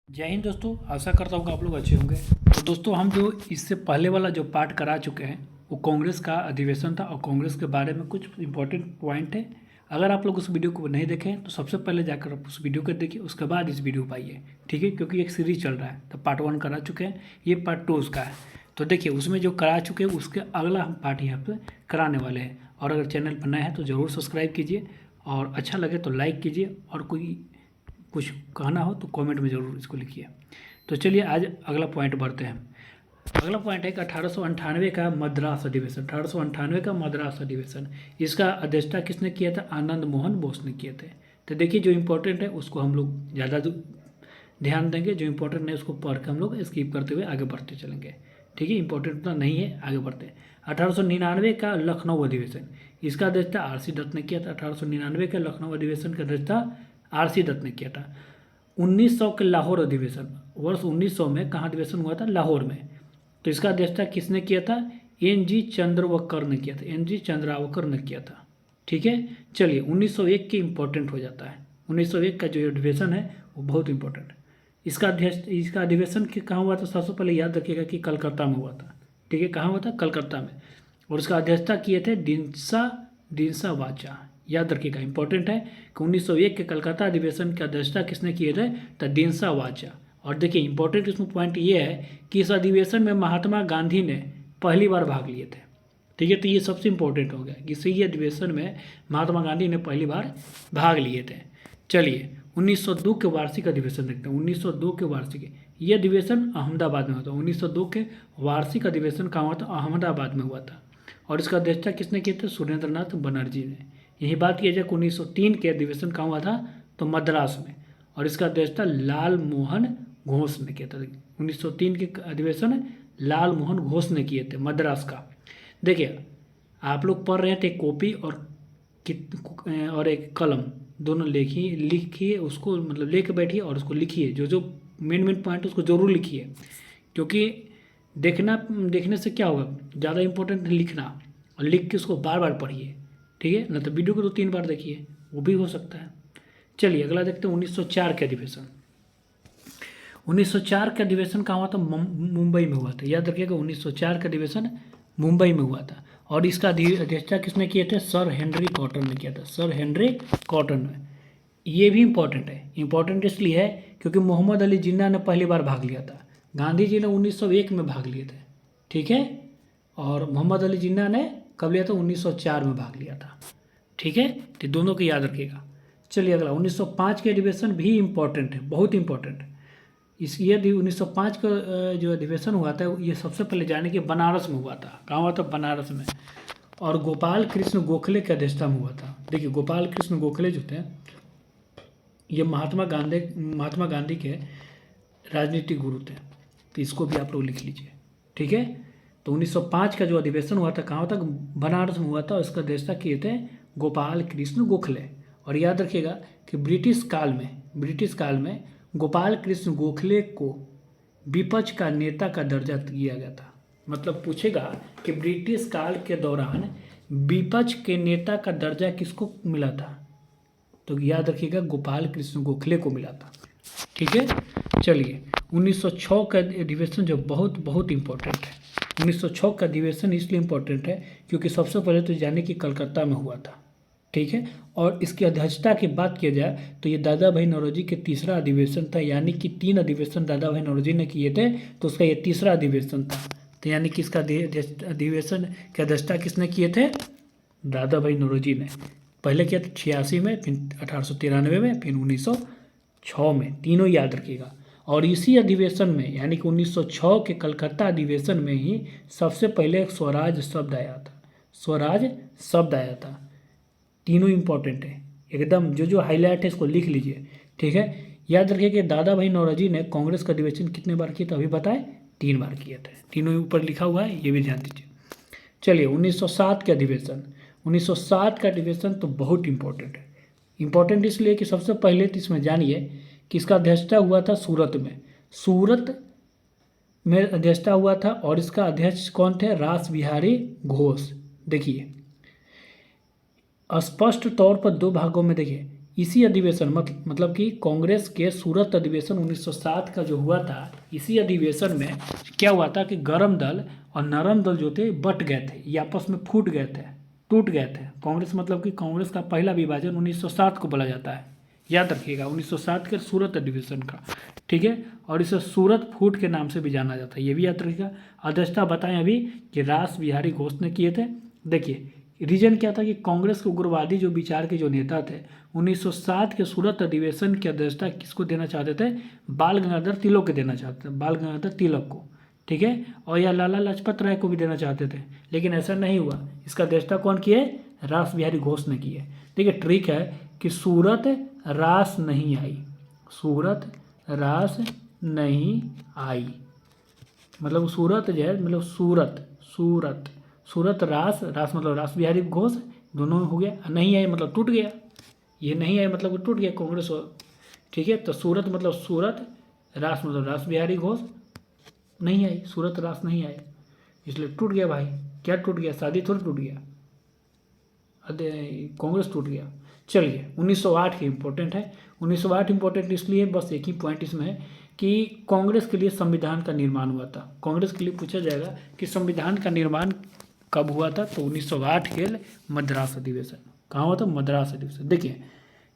जय हिंद दोस्तों। आशा करता हूँ कि आप लोग अच्छे होंगे। तो दोस्तों हम जो इससे पहले वाला जो पार्ट करा चुके हैं वो कांग्रेस का अधिवेशन था और कांग्रेस के बारे में कुछ इंपॉर्टेंट पॉइंट है। अगर आप लोग उस वीडियो को नहीं देखें तो सबसे पहले जाकर आप उस वीडियो को देखिए, उसके बाद इस वीडियो पर आइए, ठीक है। क्योंकि एक सीरीज चल रहा है, तो पार्ट 1 करा चुके हैं, ये पार्ट 2 उसका है। तो देखिए उसमें जो करा चुके हैं उसके अगला हम पार्ट यहाँ पर कराने वाले हैं। और अगर चैनल पर नए हैं तो ज़रूर सब्सक्राइब कीजिए और अच्छा लगे तो लाइक कीजिए, और कोई कुछ कहना हो तो कमेंट में ज़रूर इसको लिखिए। तो चलिए आज अगला पॉइंट बढ़ते हैं। अगला पॉइंट है कि 1898 का मद्रास अधिवेशन। 1898 का मद्रास अधिवेशन, इसका अध्यक्षता किसने किया था? आनंद मोहन बोस ने किए थे। तो देखिए जो इम्पोर्टेंट है उसको हम लोग ज़्यादा ध्यान देंगे, जो इम्पोर्टेंट नहीं उसको पढ़ के हम लोग स्किप करते हुए आगे बढ़ते चलेंगे, ठीक है। इंपॉर्टेंट उतना नहीं है, आगे बढ़ते हैं। 1899 का लखनऊ अधिवेशन, इसका अध्यक्षता आर सी दत्त ने किया था। 1899 के लखनऊ अधिवेशन का अध्यक्षता आर सी दत्त ने किया था। 1900 के लाहौर अधिवेशन, वर्ष 1900 में कहाँ अधिवेशन हुआ था? लाहौर में। तो इसका अध्यक्षता किसने किया था? एन जी चंद्रवकर ने किया था। एन जी चंद्रावकर ने किया था, ठीक है। चलिए 1901 के इम्पोर्टेंट हो जाता है। 1901 का जो अधिवेशन है वो बहुत इंपॉर्टेंट है। इसका अधिवेशन कहाँ हुआ था? सबसे पहले याद रखिएगा कि कलकत्ता में हुआ था, ठीक है। कहाँ हुआ था? कलकत्ता में। और उसका अध्यक्षता किए थे दिनसा वाचा। याद रखिएगा, इंपॉर्टेंट है कि 1901 के कलकत्ता अधिवेशन की अध्यक्षता किसने किए थे? तो दिनसा वाचा। और देखिए इंपॉर्टेंट इसमें पॉइंट ये है कि इस अधिवेशन में महात्मा गांधी ने पहली बार भाग लिए थे, ठीक है। तो ये सबसे इंपॉर्टेंट हो गया कि इसी अधिवेशन में महात्मा गांधी ने पहली बार भाग लिए थे। चलिए 1902 के वार्षिक अधिवेशन देखते हैं। 1902 के वार्षिक, ये अधिवेशन अहमदाबाद में हुआ था। 1902 के वार्षिक अधिवेशन कहाँ हुआ था? अहमदाबाद में हुआ था। और इसका अध्यक्षता किसने किए थे? सुरेंद्रनाथ बनर्जी ने। यही बात किया जाए 1903 के अधिवेशन कहाँ हुआ था? तो मद्रास में। और इसका अध्यक्षता लाल मोहन घोष ने किया था। 1903 के अधिवेशन लाल मोहन घोष ने किए थे मद्रास का। देखिए आप लोग पढ़ रहे थे, कॉपी और एक कलम दोनों लिखिए उसको, मतलब लेके बैठिए और उसको लिखिए। जो जो मेन पॉइंट उसको ज़रूर लिखिए, क्योंकि देखने से क्या होगा, ज़्यादा इंपॉर्टेंट लिखना, और लिख के उसको बार बार पढ़िए, ठीक है ना। तो वीडियो को 2-3 बार देखिए, वो भी हो सकता है। चलिए अगला देखते हैं 1904 के अधिवेशन। 1904 का अधिवेशन कहाँ हुआ था? मुंबई में हुआ था। याद रखिएगा 1904 का अधिवेशन मुंबई में हुआ था। और इसका अध्यक्षता किसने किए थे? सर हेनरी कॉटन ने किया था। सर हेनरी कॉटन ने। ये भी इम्पोर्टेंट है। इम्पोर्टेंट इसलिए है क्योंकि मोहम्मद अली जिन्ना ने पहली बार भाग लिया था। गांधी जी ने 1901 में भाग लिए थे, ठीक है। और मोहम्मद अली जिन्ना ने कब लिया था? 1904 में भाग लिया था, ठीक है। तो दोनों को याद रखिएगा। चलिए अगला 1905 के अधिवेशन भी इम्पोर्टेंट है, बहुत इंपॉर्टेंट है। ये 1905 का जो अधिवेशन हुआ था ये सबसे पहले जाने कि बनारस में हुआ था। कहाँ हुआ था? बनारस में। और गोपाल कृष्ण गोखले की अध्यक्षता में हुआ था। देखिए गोपाल कृष्ण गोखले जो थे ये महात्मा गांधी के राजनीतिक गुरु थे। तो इसको भी आप लोग लिख लीजिए, ठीक है। तो 1905 का जो अधिवेशन हुआ था कहाँ हुआ था? बनारस में हुआ था। और इसका अध्यक्षता किए थे गोपाल कृष्ण गोखले। और याद रखिएगा कि ब्रिटिश काल में गोपाल कृष्ण गोखले को विपक्ष का नेता का दर्जा दिया गया था। मतलब पूछेगा कि ब्रिटिश काल के दौरान विपक्ष के नेता का दर्जा किसको मिला था? तो याद रखिएगा गोपाल कृष्ण गोखले को मिला था, ठीक है। चलिए 1906 का अधिवेशन जो बहुत बहुत इंपॉर्टेंट है। 1906 का अधिवेशन इसलिए इम्पोर्टेंट है क्योंकि सबसे पहले तो जाने कि कलकत्ता में हुआ था, ठीक है। और इसकी अध्यक्षता की बात किया जाए तो ये दादा भाई नौरोजी के तीसरा अधिवेशन था। यानी कि 3 अधिवेशन दादा भाई नौरोजी ने किए थे, तो उसका ये तीसरा अधिवेशन था। तो यानी कि इसका अधिवेशन की अध्यक्षता किसने किए थे? दादा भाई नौरोजी ने। पहले किया था 86 में, फिर 1893 में, फिर 1906 में। तीनों याद रखिएगा। और इसी अधिवेशन में यानी कि 1906 के कलकत्ता अधिवेशन में ही सबसे पहले एक स्वराज शब्द आया था। तीनों इंपॉर्टेंट है एकदम। जो हाईलाइट है इसको लिख लीजिए, ठीक है। याद रखिए कि दादा भाई नौरोजी ने कांग्रेस का अधिवेशन कितने बार किया था? अभी बताए 3 बार किए थे। तीनों ऊपर लिखा हुआ है, ये भी ध्यान दीजिए। चलिए 1907 के अधिवेशन। 1907 का अधिवेशन तो बहुत इंपॉर्टेंट है। इंपॉर्टेंट इसलिए कि सबसे पहले तो इसमें जानिए कि इसका अध्यक्षता हुआ था सूरत में अध्यक्षता हुआ था। और इसका अध्यक्ष कौन थे? रास बिहारी घोष। देखिए स्पष्ट तौर पर 2 भागों में देखिए, इसी अधिवेशन मतलब कि कांग्रेस के सूरत अधिवेशन 1907 का जो हुआ था, इसी अधिवेशन में क्या हुआ था कि गरम दल और नरम दल जो थे बट गए थे, ये आपस में फूट गए थे, टूट गए थे। कांग्रेस मतलब कि कांग्रेस का पहला विभाजन 1907 को बोला जाता है, याद रखिएगा, 1907 के सूरत अधिवेशन का, ठीक है। और इसे सूरत फूट के नाम से भी जाना जाता है, ये भी याद रखिएगा। अध्यक्षता बताएं अभी कि रास बिहारी घोष ने किए थे। देखिए रीजन क्या था कि कांग्रेस के उग्रवादी जो विचार के जो नेता थे 1907 के सूरत अधिवेशन की अध्यक्षता किसको देना चाहते थे, बाल गंगाधर तिलक को देना चाहते थे, बाल गंगाधर तिलक को, ठीक है। और या लाला लाजपत राय को भी देना चाहते थे, लेकिन ऐसा नहीं हुआ। इसका अध्यक्षता कौन किए, रास बिहारी घोष ने किए। देखिए ट्रिक है कि सूरत रास नहीं आई, सूरत रास नहीं आई, मतलब सूरत जो है मतलब सूरत सूरत रास मतलब रास बिहारी घोष, दोनों हो गया। नहीं आए मतलब टूट गया, ये नहीं आए मतलब टूट गया कांग्रेस, ठीक है। तो सूरत मतलब सूरत, रास मतलब रास बिहारी घोष, नहीं आई, सूरत रास नहीं आए, इसलिए टूट गया भाई। क्या टूट गया, शादी थोड़ी टूट गया, कांग्रेस टूट गया। चलिए 1908 की इम्पोर्टेंट है। 1908 इम्पोर्टेंट इसलिए, बस एक ही पॉइंट इसमें है कि कांग्रेस के लिए संविधान का निर्माण हुआ था। कांग्रेस के लिए पूछा जाएगा कि संविधान का निर्माण कब हुआ था, तो 1908 के मद्रास अधिवेशन। कहाँ हुआ था, मद्रास अधिवेशन। देखिए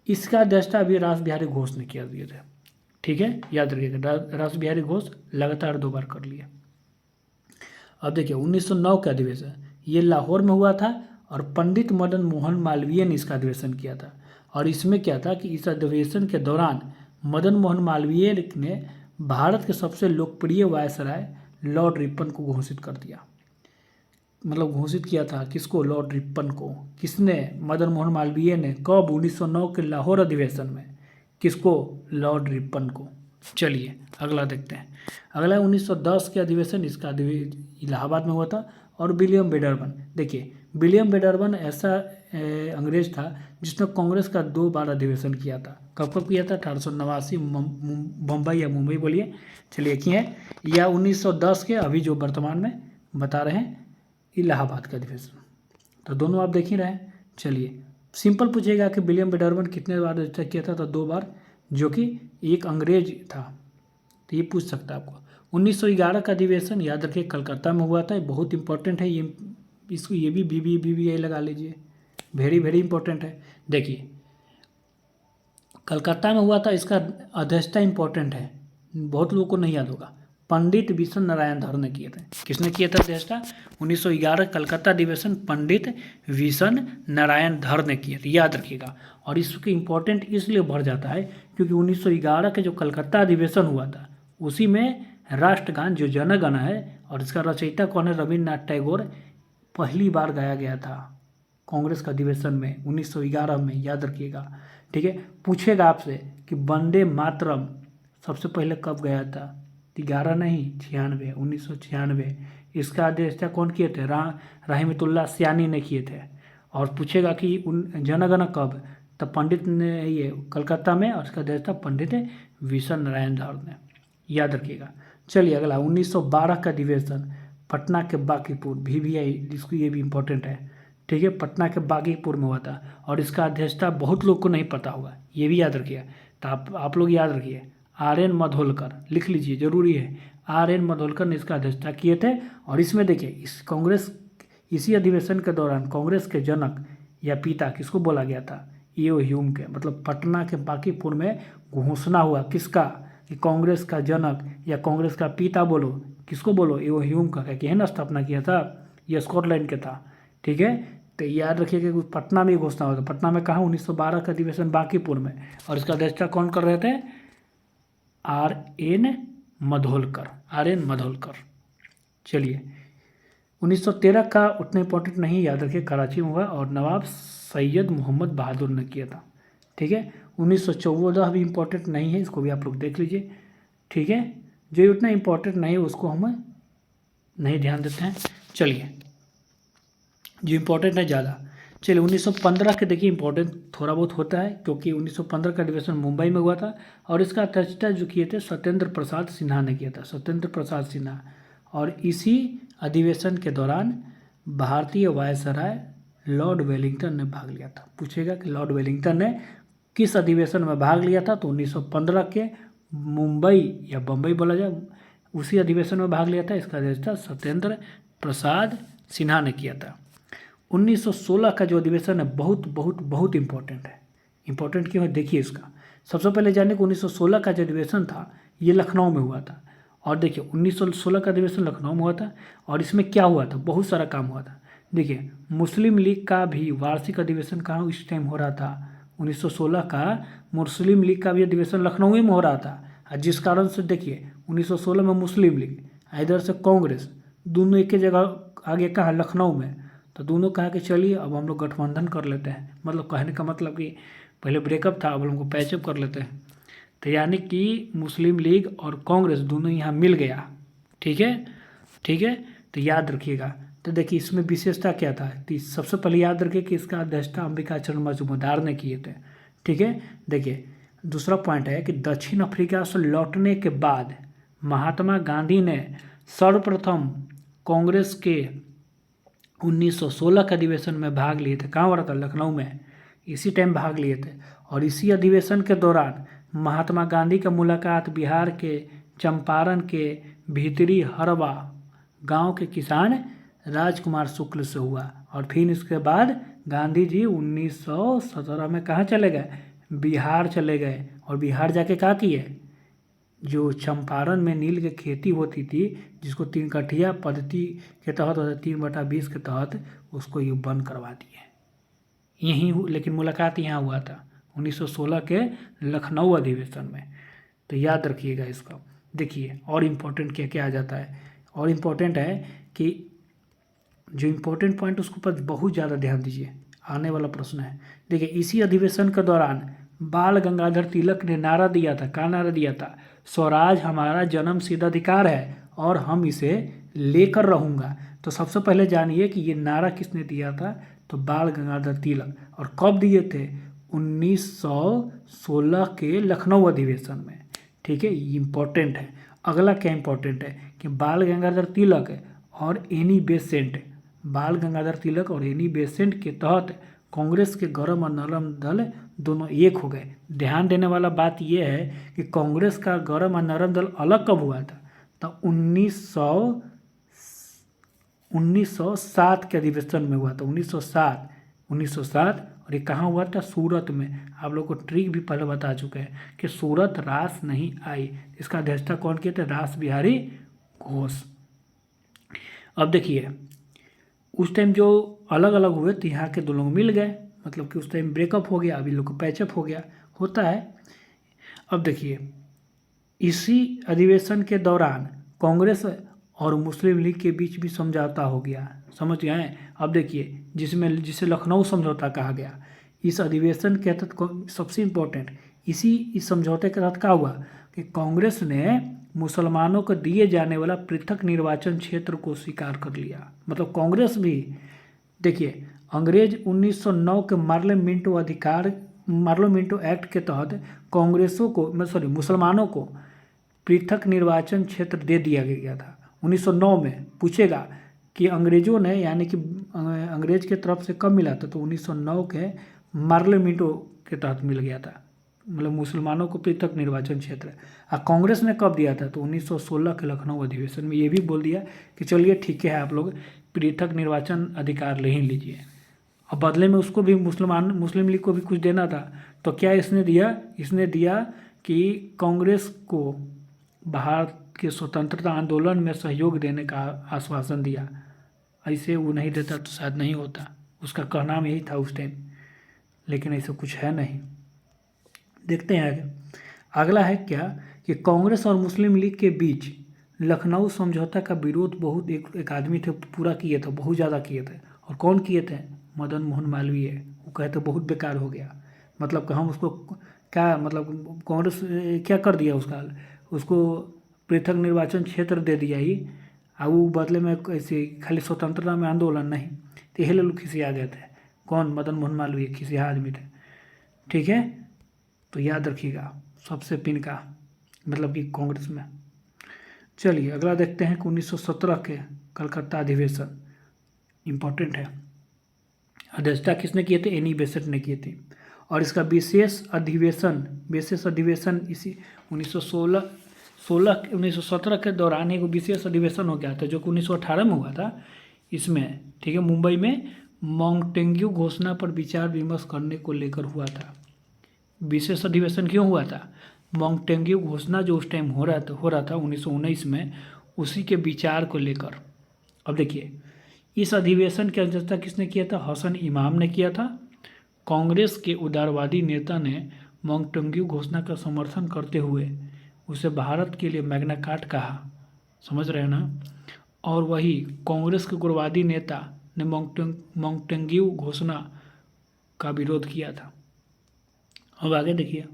इसका अध्यक्षता अभी रास बिहारी घोष ने किया दिए थे, ठीक है, याद रखिएगा। रास बिहारी घोष लगातार 2 बार कर लिए। अब देखिए 1909 का अधिवेशन, ये लाहौर में हुआ था और पंडित मदन मोहन मालवीय ने इसका अधिवेशन किया था। और इसमें क्या था कि इस अधिवेशन के दौरान मदन मोहन मालवीय ने भारत के सबसे लोकप्रिय वायसराय लॉर्ड रिपन को घोषित कर दिया, मतलब घोषित किया था किसको, लॉर्ड रिपन को। किसने, मदन मोहन मालवीय ने, कब, 1909 के लाहौर अधिवेशन में, किसको, लॉर्ड रिपन को। चलिए अगला देखते हैं। अगला 1910 के अधिवेशन, इसका इलाहाबाद में हुआ था। और विलियम वेडरबन, देखिए विलियम वेडरबन ऐसा अंग्रेज था जिसने कांग्रेस का 2 बार अधिवेशन किया था। कब कब किया था, 1889 बम्बई या मुंबई बोलिए, चलिए एक ही है, या 1910 के अभी जो वर्तमान में बता रहे हैं इलाहाबाद का अधिवेशन। तो दोनों आप देख ही रहे हैं। चलिए सिंपल पूछेगा कि विलियम वेडरबन कितने बार रजिस्टर किया था, तो 2 बार, जो कि एक अंग्रेज था, तो ये पूछ सकता है आपको। 1911 का अधिवेशन याद रखिए कलकत्ता में हुआ था, बहुत इंपॉर्टेंट है ये, इसको ये भी BBI लगा लीजिए, वेरी इंपॉर्टेंट है। देखिए कलकत्ता में हुआ था, इसका अध्यक्षता इंपॉर्टेंट है, बहुत लोगों को नहीं याद होगा, पंडित विशन नारायण धर ने किए थे। किसने किया था अध्यक्षता, 1911 कलकत्ता अधिवेशन पंडित विशन नारायण धर ने किए थे, याद रखिएगा। और इसके इम्पोर्टेंट इसलिए बढ़ जाता है क्योंकि 1911 के जो कलकत्ता अधिवेशन हुआ था उसी में राष्ट्रगान जो जन गण है, और इसका रचयिता कौन है, रविन्द्रनाथ टैगोर, पहली बार गाया गया था कांग्रेस का अधिवेशन में 1911 में, याद रखिएगा, ठीक है। पूछेगा आपसे कि वंदे मातरम सबसे पहले कब गया था, 11 नहीं 96, 1996। इसका अध्यक्षता कौन किए थे, रहीमतुल्लाह सियानी ने किए थे। और पूछेगा कि जनगण कब, तब पंडित ने ये कलकत्ता में, और इसका अध्यक्षता पंडित विशन नारायण धर ने, याद रखिएगा। चलिए अगला 1912 का अधिवेशन पटना के बांकीपुर, BBI, इसको ये भी इम्पोर्टेंट है, ठीक है, पटना के बांकीपुर में हुआ था। और इसका अध्यक्षता बहुत लोग को नहीं पता होगा, ये भी याद रखिए, तो आप लोग याद रखिए, RN माधोलकर, लिख लीजिए, जरूरी है, RN माधोलकर ने इसका अध्यक्षता किए थे। और इसमें देखिए इस कांग्रेस, इसी अधिवेशन के दौरान कांग्रेस के जनक या पिता किसको बोला गया था, EO ह्यूम के, मतलब पटना के बांकीपुर में घोषणा हुआ किसका, कि कांग्रेस का जनक या कांग्रेस का पिता बोलो, किसको बोलो, EO ह्यूम का, क्या है, स्थापना किया था, ये स्कॉटलैंड के था, ठीक है। तो याद रखिए कि पटना में घोषणा हुआ था, पटना में कहाँ, 1912 का अधिवेशन बांकीपुर में। और इसका अध्यक्षता कौन कर रहे थे, RN माधोलकर। चलिए 1913 का उतना इंपॉर्टेंट नहीं, याद रखिए कराची में हुआ, और नवाब सैयद मोहम्मद बहादुर ने किया था, ठीक है। 1914 भी इम्पोर्टेंट नहीं है, इसको भी आप लोग देख लीजिए, ठीक है। जो उतना इम्पोर्टेंट नहीं है उसको हम नहीं ध्यान देते हैं। चलिए जो इम्पोर्टेंट है ज़्यादा, चलिए 1915 के देखिए इम्पोर्टेंट थोड़ा बहुत होता है, क्योंकि 1915 का अधिवेशन मुंबई में हुआ था। और इसका अध्यक्षता जो किए थे सत्येंद्र प्रसाद सिन्हा ने किया था, सत्येंद्र प्रसाद सिन्हा। और इसी अधिवेशन के दौरान भारतीय वायसराय लॉर्ड वेलिंगटन ने भाग लिया था। पूछेगा कि लॉर्ड वेलिंगटन ने किस अधिवेशन में भाग लिया था? तो 1915 के मुंबई या बम्बई बोला जाए, उसी अधिवेशन में भाग लिया था। इसका अध्यक्षता सत्येंद्र प्रसाद सिन्हा ने किया था। 1916 का जो अधिवेशन है बहुत बहुत बहुत इम्पोर्टेंट है। इम्पोर्टेंट क्यों है देखिए इसका। सबसे पहले जाने को 1916 का जो अधिवेशन था ये लखनऊ में हुआ था। और देखिए 1916 का अधिवेशन लखनऊ में हुआ था और इसमें क्या हुआ था, बहुत सारा काम हुआ था। देखिए मुस्लिम लीग का भी वार्षिक अधिवेशन कहाँ इस टाइम हो रहा था, 1916 का मुस्लिम लीग का भी अधिवेशन लखनऊ में हो रहा था। जिस कारण से देखिए 1916 में मुस्लिम लीग इधर से कांग्रेस दोनों एक ही जगह आगे कहाँ, लखनऊ में। तो दोनों कहा कि चलिए अब हम लोग गठबंधन कर लेते हैं, मतलब कहने का मतलब कि पहले ब्रेकअप था अब हम लोग पैचअप कर लेते हैं। तो यानी कि मुस्लिम लीग और कांग्रेस दोनों यहाँ मिल गया। ठीक है, ठीक है, तो याद रखिएगा। तो देखिए इसमें विशेषता क्या था, तो सबसे पहले याद रखिए कि इसका अध्यक्षता अंबिका चरण मजूमदार ने किए थे। ठीक है, देखिए दूसरा पॉइंट है कि दक्षिण अफ्रीका से लौटने के बाद महात्मा गांधी ने सर्वप्रथम कांग्रेस के 1916 के अधिवेशन में भाग लिए थे। कहाँ हो रहा था, लखनऊ में, इसी टाइम भाग लिए थे। और इसी अधिवेशन के दौरान महात्मा गांधी का मुलाकात बिहार के चंपारण के भीतरी हरवा गांव के किसान राजकुमार शुक्ल से हुआ। और फिर इसके बाद गांधी जी 1917 में कहाँ चले गए, बिहार चले गए। और बिहार जाके क्या किए, जो चंपारण में नील की खेती होती थी जिसको 3 कठिया पद्धति के तहत होता 3/20 के तहत, उसको ये बंद करवा दिए। यहीं लेकिन मुलाकात यहाँ हुआ था 1916 के लखनऊ अधिवेशन में। तो याद रखिएगा इसको। देखिए और इम्पोर्टेंट क्या क्या आ जाता है, और इम्पोर्टेंट है कि जो इम्पोर्टेंट पॉइंट उसके ऊपर बहुत ज़्यादा ध्यान दीजिए, आने वाला प्रश्न है। देखिए इसी अधिवेशन के दौरान बाल गंगाधर तिलक ने नारा दिया था, क्या नारा दिया था, स्वराज हमारा जन्मसिद्ध अधिकार है और हम इसे लेकर रहूँगा। तो सबसे पहले जानिए कि ये नारा किसने दिया था, तो बाल गंगाधर तिलक। और कब दिए थे, 1916 के लखनऊ अधिवेशन में। ठीक है, ये इम्पोर्टेंट है। अगला क्या इम्पोर्टेंट है कि बाल गंगाधर तिलक और एनी बेसेंट, बाल गंगाधर तिलक और एनी बेसेंट के तहत कांग्रेस के गरम और नरम दल दोनों एक हो गए। ध्यान देने वाला बात यह है कि कांग्रेस का गरम और नरम दल अलग कब हुआ था, तो 1907 के अधिवेशन में हुआ था। 1907 और ये कहाँ हुआ था, सूरत में। आप लोग को ट्रिक भी पहले बता चुके हैं कि सूरत रास नहीं आई। इसका अध्यक्षता कौन किए थे, रास बिहारी घोष। अब देखिए उस टाइम जो अलग अलग हुए तो यहाँ के दो लोग मिल गए, मतलब कि उस टाइम ब्रेकअप हो गया, अभी लोग को पैचअप हो गया, होता है। अब देखिए इसी अधिवेशन के दौरान कांग्रेस और मुस्लिम लीग के बीच भी समझौता हो गया, समझ गए। अब देखिए जिसे लखनऊ समझौता कहा गया, इस अधिवेशन के तहत सबसे इम्पोर्टेंट इस समझौते के तहत क्या हुआ कि कांग्रेस ने मुसलमानों को दिए जाने वाला पृथक निर्वाचन क्षेत्र को स्वीकार कर लिया। मतलब कांग्रेस भी, देखिए अंग्रेज 1909 के मार्लो मिंटो एक्ट के तहत कांग्रेसों को मुसलमानों को पृथक निर्वाचन क्षेत्र दे दिया गया था 1909 में। पूछेगा कि अंग्रेजों ने, यानी कि अंग्रेज के तरफ से कब मिला था, तो 1909 के मार्लो-मिंटो के तहत मिल गया था, मतलब मुसलमानों को पृथक निर्वाचन क्षेत्र। और कांग्रेस ने कब दिया था, तो 1916 के लखनऊ अधिवेशन में ये भी बोल दिया कि चलिए ठीक है आप लोग पृथक निर्वाचन अधिकार ले ही लीजिए। और बदले में उसको भी मुस्लिम लीग को भी कुछ देना था। तो क्या इसने दिया कि कांग्रेस को भारत के स्वतंत्रता आंदोलन में सहयोग देने का आश्वासन दिया। ऐसे वो नहीं देता तो शायद नहीं होता, उसका कहना यही था उस टाइम, लेकिन ऐसा कुछ है नहीं। देखते हैं आगे। अगला है क्या कि कांग्रेस और मुस्लिम लीग के बीच लखनऊ समझौता का विरोध बहुत एक आदमी थे पूरा किए थे, बहुत ज़्यादा किए थे। और कौन किए थे, मदन मोहन मालवीय। वो कहते बहुत बेकार हो गया, मतलब कि हम उसको क्या, मतलब कांग्रेस क्या कर दिया, उसको पृथक निर्वाचन क्षेत्र दे दिया ही, और वो बदले में ऐसे खाली स्वतंत्रता में आंदोलन नहीं। तो यही लोग खिसिया गए थे। कौन, मदन मोहन मालवीय खिसिया आदमी थे। ठीक है, तो याद रखिएगा सबसे पिन का, मतलब कि कांग्रेस में। चलिए अगला देखते हैं कि 1917 के कलकत्ता अधिवेशन इम्पोर्टेंट है। अध्यक्षता किसने किए थे, एनी बेसेंट ने किए थे। और इसका विशेष अधिवेशन इसी 1917 के दौरान एक विशेष अधिवेशन हो गया था जो कि 1918 में हुआ था इसमें, ठीक है, मुंबई में मॉन्टेग्यू घोषणा पर विचार विमर्श करने को लेकर हुआ था। विशेष अधिवेशन क्यों हुआ था? मॉन्टेग्यू घोषणा जो उस टाइम हो रहा था 1919 में, उसी के विचार को लेकर। अब देखिए, इस अधिवेशन की अध्यक्षता किसने किया था? हसन इमाम ने किया था। कांग्रेस के उदारवादी नेता ने मॉन्टेग्यू घोषणा का समर्थन करते हुए उसे भारत के लिए मैग्ना कार्टा कहा, समझ रहे हैं ना। और वही कांग्रेस के उग्रवादी नेता ने मॉन्टेग्यू घोषणा का विरोध किया था। अब आगे देखिए,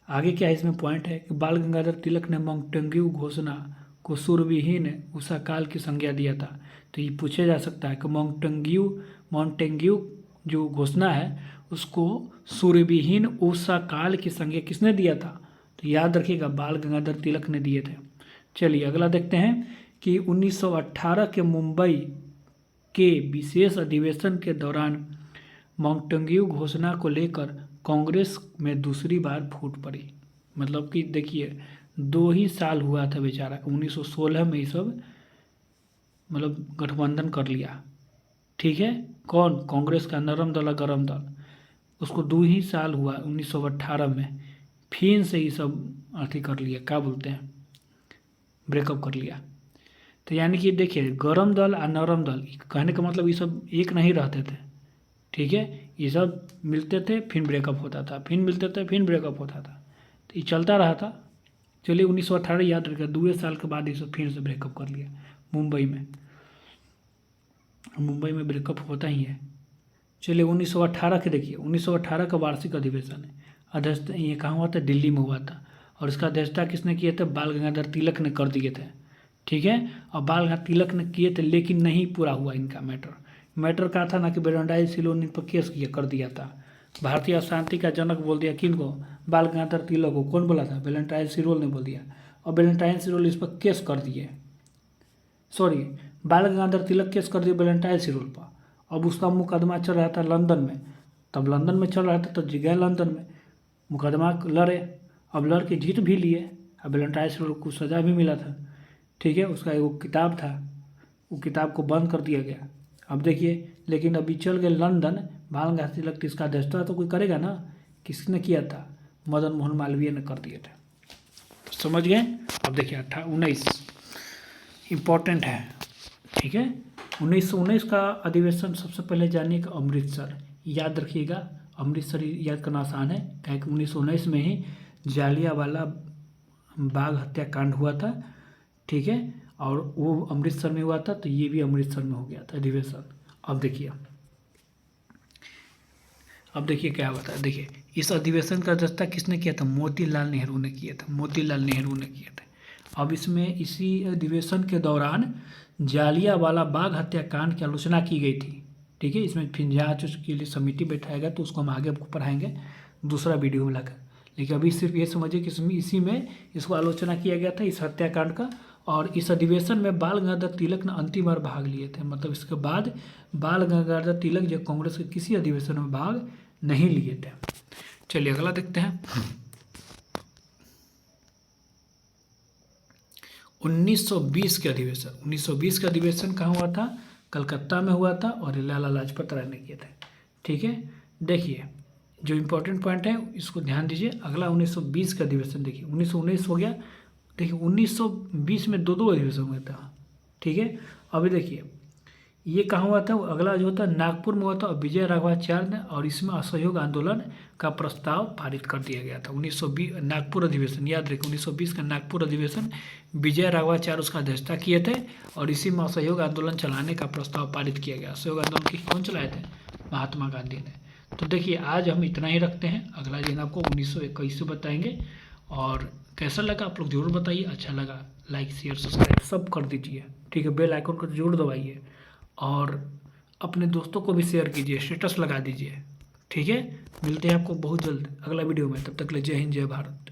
आगे क्या इसमें पॉइंट है कि बाल गंगाधर तिलक ने मॉन्टेग्यू घोषणा को सूरविहीन उषा काल की संज्ञा दिया था। तो ये पूछा जा सकता है कि मॉन्टेग्यू जो घोषणा है उसको सूरविहीन उषा काल की संज्ञा किसने दिया था? तो याद रखिएगा, बाल गंगाधर तिलक ने दिए थे। चलिए अगला देखते हैं कि 1918 के मुंबई के विशेष अधिवेशन के दौरान मॉन्टेग्यू घोषणा को लेकर कांग्रेस में दूसरी बार फूट पड़ी। मतलब कि देखिए, 2 ही साल हुआ था बेचारा, 1916 में ये सब मतलब गठबंधन कर लिया, ठीक है। कौन? कांग्रेस का नरम दल और गरम दल, उसको 2 ही साल हुआ 1918 में, फिर से ये सब अथी कर लिया, क्या बोलते हैं, ब्रेकअप कर लिया। तो यानी कि देखिए, गरम दल और नरम दल, कहने का मतलब ये सब एक नहीं रहते थे, ठीक है। ये सब मिलते थे फिर ब्रेकअप होता था, फिर मिलते थे फिर ब्रेकअप होता था, तो ये चलता रहा था। चलिए 1918 याद रखिए, 2 साल के बाद ये सब फिर से ब्रेकअप कर लिया मुंबई में ब्रेकअप होता ही है। चलिए 1918 के देखिए, 1918 का वार्षिक अधिवेशन है। अध्यक्ष ये कहाँ हुआ था? दिल्ली में हुआ था। और इसका अध्यक्षता किसने किए थे? बाल गंगाधर तिलक ने कर दिए थे, ठीक है। और बाल गंगाधर तिलक ने किए थे, लेकिन नहीं पूरा हुआ इनका मैटर क्या था ना कि वेलेंटाइन सिलोन इन पर केस कर दिया था। भारतीय अशांति का जनक बोल दिया किनको? बाल गंगाधर तिलक को। कौन बोला था? वेलेंटाइन सिरोल ने बोल दिया। और वेलेंटाइन सिरोल इस पर केस कर दिए, सॉरी, बाल गंगाधर तिलक केस कर दिए वेलेंटाइन सिरोल पर। अब उसका मुकदमा चल रहा था लंदन में, तब लंदन में चल रहा था तो गए लंदन में मुकदमा लड़े। अब लड़ के जीत भी लिए, अब वेलेंटाइन सिरोल को सज़ा भी मिला था, ठीक है। उसका एक किताब था, वो किताब को बंद कर दिया गया। अब देखिए, लेकिन अभी चल गए लंदन, बाल गंगाधर तिलक, इसका अध्यक्षता तो कोई करेगा ना, किसने किया था? मदन मोहन मालवीय ने कर दिए थे, समझ गए। अब देखिए 19 इम्पोर्टेंट है, ठीक है। 1919 का अधिवेशन सबसे पहले जानिए कि अमृतसर, याद रखिएगा, अमृतसर याद करना आसान है, क्या कि 1919 में ही जालियांवाला बाग हत्याकांड हुआ था, ठीक है। और वो अमृतसर में हुआ था, तो ये भी अमृतसर में हो गया था अधिवेशन। अब देखिए क्या हुआ था। देखिए, इस अधिवेशन का अध्यक्षता किसने किया था? मोतीलाल नेहरू ने किया था। अब इसमें इसी अधिवेशन के दौरान जालियांवाला बाग हत्याकांड की आलोचना की गई थी, ठीक है। इसमें फिर जांच के लिए समिति बैठाएगा, तो उसको हम आगे आपको पढ़ाएंगे दूसरा वीडियो में लाकर। लेकिन अभी सिर्फ ये समझिए कि इसी में इसको आलोचना किया गया था, इस हत्याकांड का। और इस अधिवेशन में बाल गंगाधर तिलक ने अंतिम बार भाग लिए थे। मतलब इसके बाद बाल गंगाधर तिलक जो कांग्रेस के किसी अधिवेशन में भाग नहीं लिए थे। चलिए अगला देखते हैं। 1920 के अधिवेशन कहाँ हुआ था? कलकत्ता में हुआ था, और लाला लाजपत राय ने किए थे, ठीक है। देखिए, जो इम्पोर्टेंट पॉइंट है इसको ध्यान दीजिए। अगला 1920 का अधिवेशन देखिए, 1919 हो गया, देखिए 1920 में 2 अधिवेशन हुए था, ठीक है। अभी देखिए ये कहाँ हुआ था? अगला जो था नागपुर में हुआ था, और विजय राघवाचार्य ने, और इसमें असहयोग आंदोलन का प्रस्ताव पारित कर दिया गया था। 1920 नागपुर अधिवेशन, याद रखिए 1920 का नागपुर अधिवेशन, विजय राघवाचार्य उसका अध्यक्षता किए थे, और इसी में असहयोग आंदोलन चलाने का प्रस्ताव पारित किया गया। असहयोग आंदोलन कौन चलाए थे? महात्मा गांधी ने। तो देखिए आज हम इतना ही रखते हैं, अगला दिन आपको 1921 से बताएंगे। और कैसा लगा आप लोग जरूर बताइए, अच्छा लगा लाइक शेयर सब्सक्राइब सब कर दीजिए, ठीक है। बेल आइकन को जरूर दबाइए, और अपने दोस्तों को भी शेयर कीजिए, स्टेटस लगा दीजिए, ठीक है। मिलते हैं आपको बहुत जल्द अगला वीडियो में, तब तक के लिए जय हिंद जय भारत।